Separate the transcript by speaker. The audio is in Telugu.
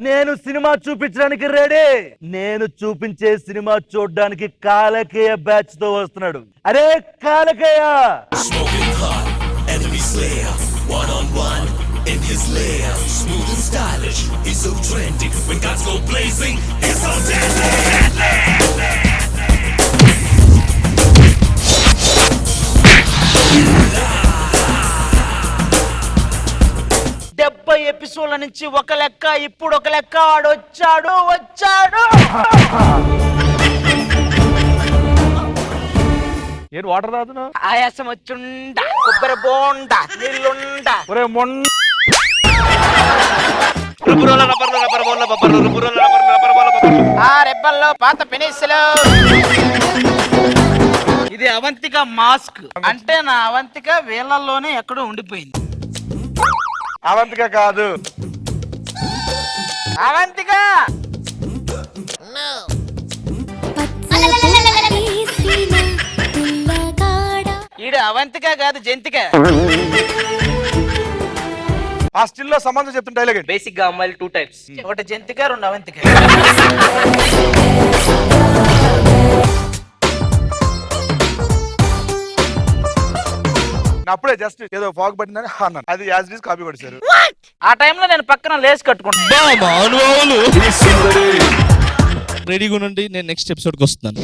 Speaker 1: నేను సినిమా చూపించడానికి రెడీ. నేను చూపించే సినిమా చూడడానికి కాలకేయ బ్యాచ్ తో వస్తున్నాడు. అరే Kalakeya, in his lair, smooth and stylish, he's so trendy. When guns go blazing, he's so deadly.
Speaker 2: 70 ఎపిసోడ్ల నుంచి ఒక లెక్క, ఇప్పుడు ఒక లెక్క. ఆడొచ్చాడు వచ్చాడు.
Speaker 1: ఏం వాటర్ తాగుతున్నావు?
Speaker 2: ఆయాసం వచ్చుండా, కొబ్బరి బోండా, నీళ్ళుండా. ఆ రెబ్బల్లో పాత పెనిస్సులు. ఇది అవంతిక మాస్క్ అంటే నా అవంతిక వేళ్ళల్లోనే ఎక్కడో ఉండిపోయింది.
Speaker 1: అవంతిక కాదు,
Speaker 2: అవంతిక. ఈడు అవంతిక కాదు, జంతిక.
Speaker 1: ఆ స్టిల్ లో సంబంధం చెప్తున్న డైలాగ్.
Speaker 3: బేసిక్ గా అమ్మాయిలు 2 టైప్స్.
Speaker 2: ఒకటి జంతిక, 2 అవంతిక.
Speaker 1: అప్పుడే జస్ట్ ఏదో ఫాగ్ పట్టిందని అన్నాను, అది యాజ్ ఇట్ ఈస్ కాపీ కొట్టారు.
Speaker 2: ఆ టైంలో నేను పక్కన లేస్ కట్టుకుంటా.
Speaker 4: రెడీగా ఉండండి, నేను నెక్స్ట్ ఎపిసోడ్కి వస్తున్నాను.